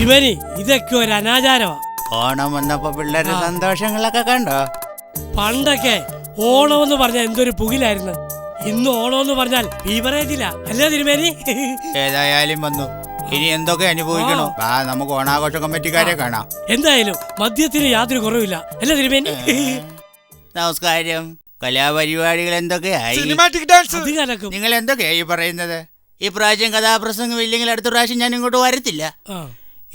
തിരുമേനി ഇതൊക്കെ ഒരു അനാചാരമാ. ഓണം വന്നപ്പോ പിള്ളേരുടെ സന്തോഷങ്ങളൊക്കെ കണ്ടോ? പണ്ടൊക്കെ ഓണം എന്ന് പറഞ്ഞാൽ എന്തൊരു പുകിലായിരുന്നു. ഇന്ന് ഓണം എന്ന് പറഞ്ഞാൽ ബീവറേജില്ല അല്ലേ തിരുമേനി? ഏതായാലും വന്നു, ഇനി എന്തൊക്കെ അനുഭവിക്കണോ? നമുക്ക് ഓണാഘോഷ കമ്മിറ്റിക്കാരെ കാണാം. എന്തായാലും മദ്യത്തിന് യാതൊരു കുറവില്ല അല്ലേ തിരുമേനി? നമസ്കാരം. കലാപരിപാടികൾ എന്തൊക്കെയായി? നിങ്ങൾ എന്തൊക്കെയായി പറയുന്നത്? ഈ പ്രാവശ്യം കഥാപ്രസംഗം ഇല്ലെങ്കിൽ അടുത്ത പ്രാവശ്യം ഞാൻ ഇങ്ങോട്ട് വരത്തില്ല.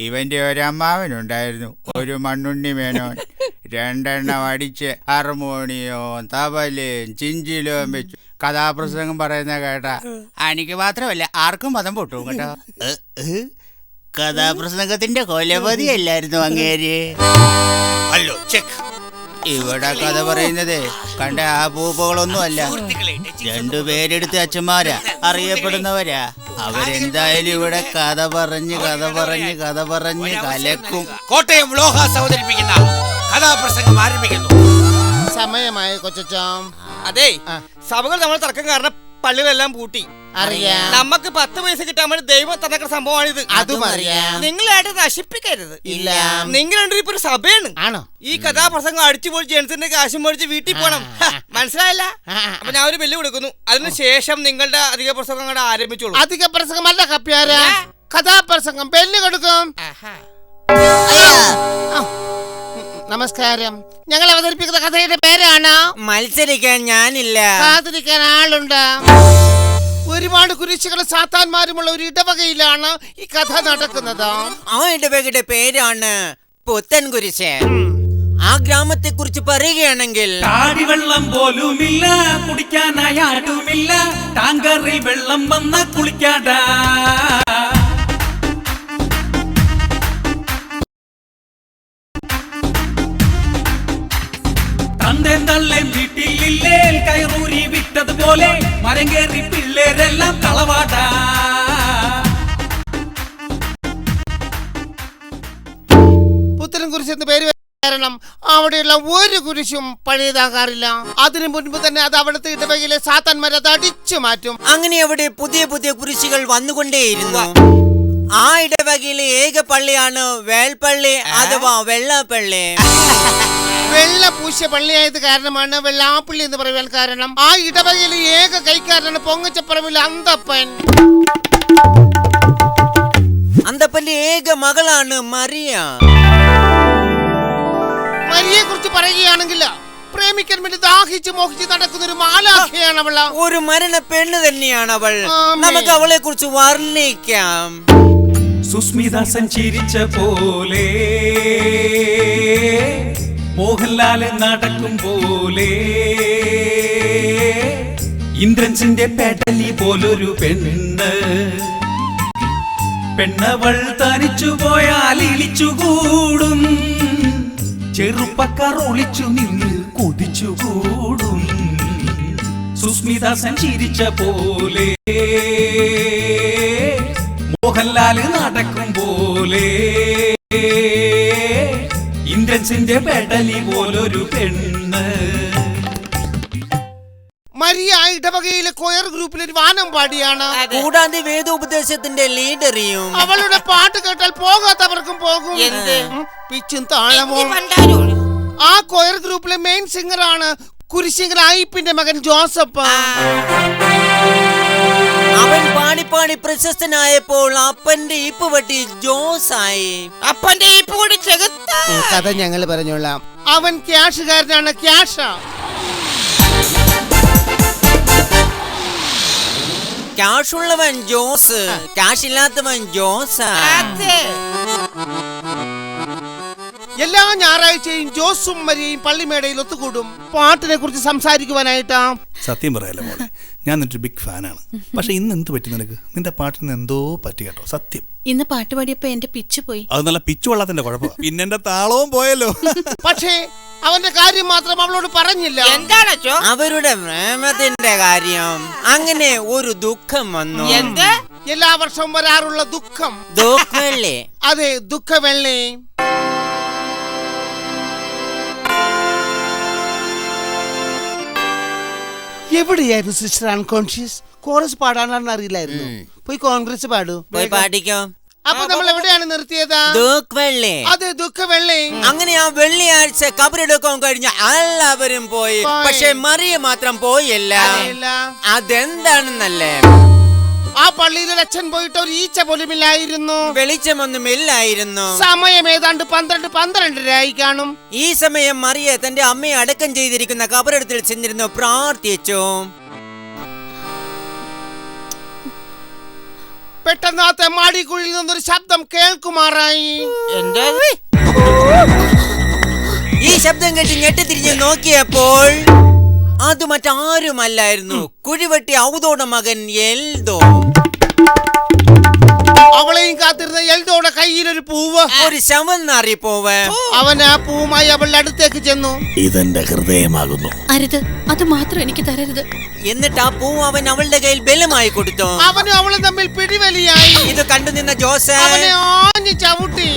ഇവന്റെ ഒരു അമ്മാവനുണ്ടായിരുന്നു, ഒരു മണ്ണുണ്ണി മേനോൻ. 2 എണ്ണം അടിച്ച് ഹാർമോണിയവും തബലയും ചിഞ്ചിലും വെച്ചു കഥാപ്രസംഗം പറയുന്ന കേട്ടാ എനിക്ക് മാത്രമല്ല ആർക്കും പദം പൊട്ടും കേട്ടോ. കഥാപ്രസംഗത്തിന്റെ കൊലപതിയല്ലായിരുന്നു അങ്ങേര്? അല്ലോ ചെക്ക്. ഇവിടെ കഥ പറയുന്നത് കണ്ട ആ പൂപ്പകളൊന്നും അല്ല, 2 പേരെടുത്ത് അച്ഛന്മാരാ, അറിയപ്പെടുന്നവരാ. അവരെന്തായാലും ഇവിടെ കഥ പറഞ്ഞ് കലക്കും. കോട്ടയം വ്ലോഹാസ് അവതരിപ്പിക്കുന്ന കഥാപ്രസംഗം ആരംഭിക്കുന്നു. സമയമായി കൊച്ചാം. അതെ, സഭകൾ നമ്മൾ തർക്കം കാരണം പള്ളികളെല്ലാം പൂട്ടി. അറിയാം. നമുക്ക് 10 പൈസ കിട്ടാൻ വേണ്ടി ദൈവം തന്ന സംഭവമാണിത്. അതും അറിയാം. നിങ്ങളായിട്ട് നശിപ്പിക്കരുത്. ഇല്ല, നിങ്ങൾ രണ്ടുപേരും ഇപ്പൊ ഒരു സഭയാണ്. ആണോ? ഈ കഥാപ്രസംഗം അടിച്ചുപോയി ജനത്തിന്റെ കാശും മേടിച്ച് വീട്ടിൽ പോകണം. മനസ്സിലായില്ല? അപ്പൊ ഞാൻ ഒരു ബെല്ല് കൊടുക്കുന്നു. അതിനുശേഷം നിങ്ങളുടെ അധിക പ്രസംഗം കൂടെ ആരംഭിച്ചോളൂ. അധിക പ്രസംഗമല്ല കപ്പ്യാര, കഥാപ്രസംഗം. ബെല്ല് കൊടുക്കും. നമസ്കാരം. ഞങ്ങൾ അവതരിപ്പിക്കുന്ന കഥയുടെ പേരാണ് മത്സരിക്കാൻ ഞാനില്ല, കാത്തിരിക്കാൻ ആളുണ്ട്. ഒരുപാട് കുരിശുകളും സാത്താന്മാരുമുള്ള ഒരു ഇടവകയിലാണ് ഈ കഥ നടക്കുന്നത്. ആ ഇടവകയുടെ പേരാണ് പുത്തൻ കുരിശ്. ആ ഗ്രാമത്തെ കുറിച്ച് പറയുകയാണെങ്കിൽ വെള്ളം പോലുമില്ല, കുടിക്കാനായാട്ടുമില്ല, ടാങ്കറിൽ വെള്ളം വന്ന കുളിക്കാടാ. തന്തേന്തള്ളേം വീട്ടിലില്ലേ, കയറൂരി വിട്ടതുപോലെ മരം കയറി പിള്ളേരെല്ലാം കളവാടാ. പുത്തൻ കുരിശ് എന്ന് പേര് കാരണം അവിടെയുള്ള ഒരു കുരിശും പഴയതാകാറില്ല. അതിനു മുൻപ് തന്നെ അത് അവിടുത്തെ ഇടവകയിലെ സാത്താന്മാർ അത് അടിച്ചു മാറ്റും. അങ്ങനെ അവിടെ പുതിയ പുതിയ കുരിശുകൾ വന്നുകൊണ്ടേയിരുന്നു. ആ ഇടവകയിലെ ഏക പള്ളിയാണ് വേൽപ്പള്ളി അഥവാ വെള്ളപ്പള്ളി. വെള്ള പൂശിയ പള്ളിയായത് കാരണമാണ് വെള്ളാപ്പള്ളി എന്ന് പറയാൻ കാരണം. ആ ഇടവകയിലെ ഏക കൈക്കാരനാണ് പൊങ്ങച്ചപ്പറമ്പിലെ അന്തപ്പൻ. അന്തപ്പന്റെ ഏക മകളാണ് മറിയ. മരിയെ കുറിച്ച് പറയുകയാണെങ്കിൽ പ്രേമിക്കാൻ വേണ്ടി ദാഹിച്ച് മോഹിച്ച് നടക്കുന്ന ഒരു മാലാഖയാണ് അവൾ. ഒരു മരണ പെണ്ണ് തന്നെയാണ് അവൾ. നമുക്ക് അവളെ കുറിച്ച് വർണ്ണിക്കാം. സുസ്മിത സഞ്ചരിച്ച പോലെ, മോഹൻലാല് നടക്കും പോലെ, ഇന്ദ്രൻസിന്റെ പെടലി പോലൊരു പെണ്ണ്. പെണ്ണവൾ തനിച്ചു പോയാൽ ഇളിച്ചുകൂടും, ചെറുപ്പക്കാർ ഒളിച്ചു നിന്ന് കുതിച്ചുകൂടും. സുസ്മിത സഞ്ചരിച്ച പോലെ, മോഹൻലാല് നടക്കും പോലെ, ഇന്ദ്രൻസിന്റെ പെടലി പോലൊരു പെണ്ണ്. മരിയ ഇടവകയിലെ കൊയർ ഗ്രൂപ്പിലെ ഒരു വാനം പാടിയാണ്. കൂടാതെ വേദോപദേശത്തിന്റെ ലീഡറിയും. അവളുടെ പാട്ട് കേട്ടാൽ പോകാത്തവർക്കും പോകും. പിച്ചും താളവും. ആ കൊയർ ഗ്രൂപ്പിലെ മെയിൻ സിംഗർ ആണ് കുരിശിങ്കർ അയ്യപ്പിന്റെ മകൻ ജോസഫ്. അവൻ പാടി പ്രശസ്തനായപ്പോൾ അപ്പന്റെ ഇപ്പ് വെട്ടി ജോസായി. അപ്പന്റെ ഇപ്പ് കൂടി കഥ ഞങ്ങൾ പറഞ്ഞോളാം. അവൻ ക്യാഷുകാരനാണ്. ക്യാഷുള്ളവൻ ജോസ്, ക്യാഷ് ഇല്ലാത്തവൻ ജോസ്. എല്ലാ ഞായറാഴ്ചയും ജോസും മരിയയും പള്ളിമേടയിൽ ഒത്തുകൂടും പാട്ടിനെ കുറിച്ച് സംസാരിക്കുവാനായിട്ടാ. സത്യം പറയാലോ മോളെ, ഞാൻ നിന്റെ ബിഗ് ഫാനാണ്. പക്ഷെ ഇന്ന് എന്ത് പറ്റി നിനക്ക്? നിന്റെ പാട്ടിന് എന്തോ പറ്റി കേട്ടോ. സത്യം ഇന്ന് പാട്ട് പാടിയപ്പോ എന്റെ പിച്ച് പോയി. അത് നല്ല പിച്ച് കൊള്ളാത്തിന്റെ കുഴപ്പം. പിന്നെ എന്റെ താളവും പോയല്ലോ. പക്ഷേ അവന്റെ കാര്യം മാത്രം അവളോട് പറഞ്ഞില്ല. എന്താണോ അവരുടെ പ്രേമത്തിന്റെ കാര്യം? അങ്ങനെ ഒരു ദുഃഖം വന്നു. എല്ലാ വർഷവും വരാറുള്ള ദുഃഖം. ദുഃഖവെള്ളി. അതെ, ദുഃഖവെള്ളി. എവിടെയായിരുന്നു സിസ്റ്റർ അൺകോൺഷ്യസ്? കോറസ് പാടാനാണെന്ന് അറിയില്ലായിരുന്നു. പോയി കോൺഗ്രസ് പാടൂ. പോയി പാടിക്കോ. അപ്പൊ നമ്മൾ എവിടെയാണ് നിർത്തിയത്? ദുഃഖവെള്ളി. അത് ദുഃഖവെള്ളി. അങ്ങനെ ആ വെള്ളിയാഴ്ച കബറെടുക്കാൻ കഴിഞ്ഞ എല്ലാവരും പോയി, പക്ഷെ മറിയ മാത്രം പോയില്ല. അതെന്താണെന്നല്ലേ? ആ പള്ളിയിൽ അച്ഛൻ പോയിട്ട് ഒരു ഈച്ച പോലുമില്ലായിരുന്നു, വെളിച്ചമൊന്നുമില്ലായിരുന്നു. സമയം ഏതാണ്ട് 12:12 കാണും. ഈ സമയം മറിയ തന്റെ അമ്മയെ അടക്കം ചെയ്തിരിക്കുന്ന കബറടത്തിൽ ചെന്നിരുന്നു, പ്രാർത്ഥിച്ചു. പെട്ടെന്ന് ആ തെമ്മാടിക്കുഴിയിൽ നിന്നൊരു ശബ്ദം കേൾക്കുമാറായി. ഈ ശബ്ദം കേട്ട് ഞെട്ടിത്തിരിഞ്ഞ് നോക്കിയപ്പോൾ അത് മറ്റാരുമല്ലായിരുന്നു, കുഴിവെട്ടി ഔദോടെ മകൻ എൽദോ. അവളെയും കാത്തിരുന്ന എൽദോയുടെ കയ്യിൽ ഒരു പൂവ്, ഒരു ശവന്നാറി പൂവ്. അവൻ ആ പൂവുമായി അവളുടെ അടുത്തേക്ക് ചെന്നു. ഇതെന്റെ ഹൃദയമാകുന്നു. അരുത്, അത് മാത്രം എനിക്ക് തരരുത്. എന്നിട്ട് ആ പൂവ് അവൻ അവളുടെ കയ്യിൽ ബലമായി കൊടുത്തു. അവനും അവളും തമ്മിൽ പിടിവലിയായി. ഇത് കണ്ടു നിന്ന ജോസഫ് അവനെ ആഞ്ഞു ചവിട്ടി.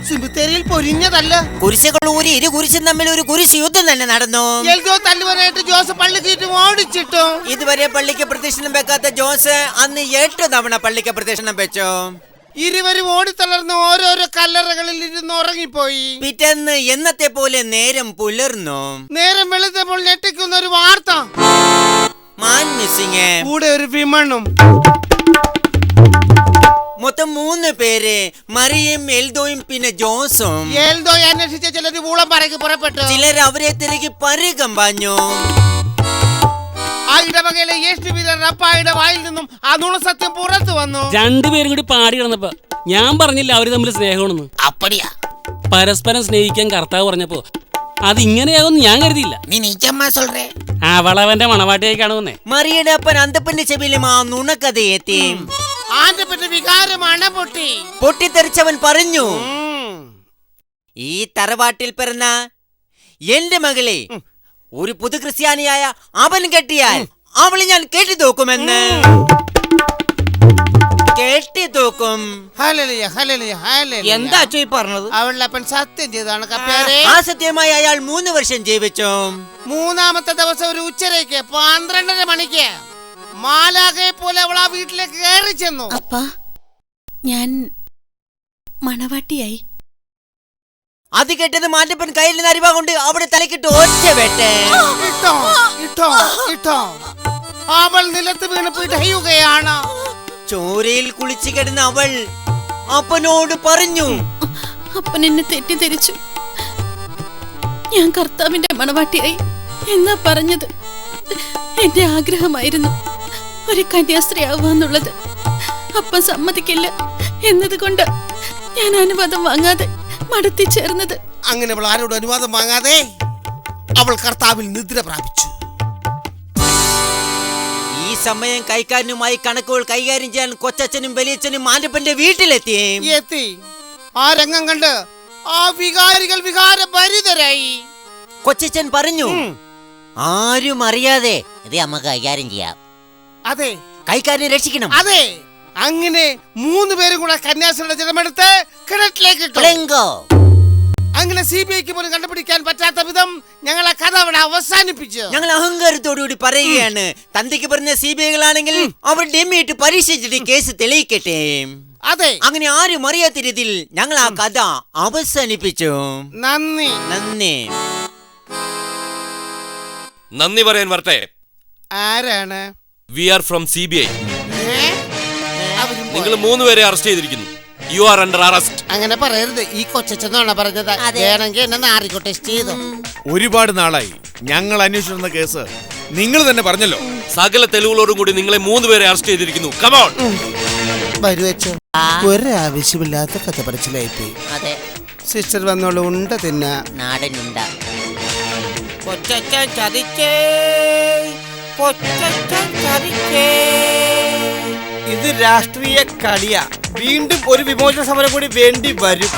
സിമിത്തേരിയിൽ പൊരിഞ്ഞതല്ല, കുരിശുകൾ ഊരി ഇരു കുരിശും തമ്മിൽ ഒരു കുരിശ് യുദ്ധം തന്നെ നടന്നു. എൽദോ തല്ലുവരായിട്ട് ജോസ് പള്ളിക്ക് ചുറ്റും ഓടിച്ചിട്ടു. ഇതുവരെ പള്ളിക്ക് പ്രദക്ഷിണം വെക്കാത്ത ജോസ് അന്ന് 8 തവണ പള്ളിക്ക് പ്രദക്ഷിണം വെച്ചു. ഇരുവരും ഓടിത്തളർന്ന് ഓരോരോ കല്ലറകളിൽ ഇരുന്ന് ഉറങ്ങിപ്പോയി. പിറ്റേന്ന് എന്നത്തെ പോലെ നേരം പുലർന്നു. നേരം വെളുത്തപ്പോൾ ഞെട്ടിക്കുന്ന ഒരു വാർത്ത, മാൻ മിസ്സിങ്. കൂടെ ഒരു വിമണും. മൊത്തം 3 പേര്, മറിയയും എൽദോയും പിന്നെ ജോസും. എൽദോയെ അന്വേഷിച്ച ചിലർ ഊളംപാറയ്ക്ക് പുറപ്പെട്ടു. ചിലർ അവരെ തിരികെ പരുകം പാഞ്ഞു. ആ ഇടവകയിലെ റപ്പായുടെ വായിൽ നിന്നും ആ നുണസത്യം പുറത്തു വന്നു. രണ്ടുപേരും കൂടി പാടി കിടന്നപ്പോ ഞാൻ പറഞ്ഞില്ല അവര് തമ്മിൽ സ്നേഹമാണെന്ന്. അപ്പടിയാ പരസ്പരം സ്നേഹിക്കാൻ കർത്താവ് പറഞ്ഞപ്പോ അതിങ്ങനെയാകുമെന്ന് ഞാൻ കരുതിയില്ല. നീ നീച്ചമ്മ സൊല്ലേ. അവളവന്റെ മണവാട്ടിയായി കാണുന്നേ. മറിയുടെ അപ്പൻ അന്തപ്പന്റെ ചെവിയിലും ആ നുണക്കഥ എത്തി. ആന്റെ വികാരമാണ് പൊട്ടി. പൊട്ടിത്തെറിച്ചവൻ പറഞ്ഞു, ഈ തറവാട്ടിൽ പിറന്ന എന്റെ മകളെ ഒരു പുതു ക്രിസ്ത്യാനിയായ അവൻ കെട്ടിയാൽ അവളെ ഞാൻ കെട്ടിത്തൂക്കുമെന്ന്. കെട്ടിത്തൂക്കും. എന്താ പറഞ്ഞത്? അവളുടെ അപ്പൻ സത്യം ചെയ്താണ്. ആ സത്യമായി അയാൾ 3 വർഷം ജീവിച്ചു. 3-ാമത്തെ ദിവസം ഒരു ഉച്ചരയ്ക്ക് 12:30 മണിക്ക് മാലാഖയെ പോലെ അവൾ ആ വീട്ടിലേക്ക് കയറി ചെന്നു. അപ്പാ, ഞാൻ മണവാട്ടിയായി. അത് കേട്ടത് മാറ്റപ്പൻ കയ്യിൽ നിന്ന് അരിവ കൊണ്ട് അവിടെ തലക്കിട്ട് ഒറ്റ വെട്ടെ. അവൾ നിലത്ത് വീണ് പിടയുകയാണ്. ചോരയിൽ കുളിച്ചു കിടന്ന അവൾ അപ്പനോട് പറഞ്ഞു, അപ്പൻ എന്നെ തെറ്റിദ്ധരിച്ചു. ഞാൻ കർത്താവിന്റെ മണവാട്ടിയായി എന്നാ പറഞ്ഞത്. എന്റെ ആഗ്രഹമായിരുന്നു ഒരു കന്യാസ്ത്രീ ആവാന്നുള്ളത്. അപ്പൻ സമ്മതിക്കില്ല എന്നതുകൊണ്ട് ഞാൻ അനുവാദം വാങ്ങാതെ മടത്തി ചേർന്നത്. അങ്ങനെ അവൾ ആരോടും അനുവാദം വാങ്ങാതെ അവൾ കർത്താവിൽ നിദ്ര പ്രാപിച്ചു. ഈ സമയം കൈക്കാരനുമായി കണക്കുകൾ കൈകാര്യം ചെയ്യാൻ കൊച്ചച്ഛനും വലിയച്ഛനും മാറ്റപ്പന്റെ വീട്ടിലെത്തി. ആ രംഗം കണ്ട് ആ വികാരികൾ വികാരഭരിതരായി. കൊച്ചച്ഛൻ പറഞ്ഞു, ആരും അറിയാതെ ഇത് നമുക്ക് കൈകാര്യം ചെയ്യാം. അതെ, കൈക്കാരനെ രക്ഷിക്കണം. അതെ. അങ്ങനെ 3 പേരും കൂടെ കന്യാസ്ത്രീയുടെ ജലമെടുത്ത് കിണറ്റിലേക്ക് ഇട്ടു. അങ്ങനെ CBIക്ക് പോലും കണ്ടുപിടിക്കാൻ പറ്റാത്ത വിധം ഞങ്ങൾ ആ കഥ അവിടെ അവസാനിപ്പിച്ചു. ഞങ്ങൾ അഹങ്കാരത്തോടുകൂടി പറയുകയാണ്, തന്തയ്ക്ക് പറഞ്ഞ CBIകളാണെങ്കിൽ അവർ ഡെമ്മിയിട്ട് പരീക്ഷിച്ചിട്ട് കേസ് തെളിയിക്കട്ടെ. അതെ, അങ്ങനെ ആരും അറിയാത്ത രീതിയിൽ ഞങ്ങൾ ആ കഥ അവസാനിപ്പിച്ചു. നന്ദി. നന്ദി പറയാൻ വരട്ടെ. ആരാണ്? We are from CBI. നിങ്ങൾ 3 പേരെ അറസ്റ്റ് ചെയ്തിരിക്കുന്നു. You are under arrest. അങ്ങനെ പറയരുത്. ഈ കൊച്ചെന്നാണ് പറഞ്ഞത്. വേണമെങ്കിൽ എന്നെ നാറിക്കോ ടെസ്റ്റ് ചെയ്തു. ഒരുപാട് നാളായി ഞങ്ങൾ അന്വേഷിച്ചിരുന്ന കേസ് നിങ്ങൾ തന്നെ പറഞ്ഞല്ലോ. സകല തെളിവുകളോടും കൂടി നിങ്ങളെ 3 പേരെ അറസ്റ്റ് ചെയ്തിരിക്കുന്നു. Come on. വരുവച്ചോ, ഒരാവശ്യമില്ലാത്ത കഥ പറച്ചിലായിപ്പോയി. സിസ്റ്റർ വന്നോളൂ, ഉണ്ട തിന്ന നാടനുണ്ട. ഇത് രാഷ്ട്രീയ കളിയാ. വീണ്ടും ഒരു വിമോചന സമരം കൂടി വേണ്ടി വരും.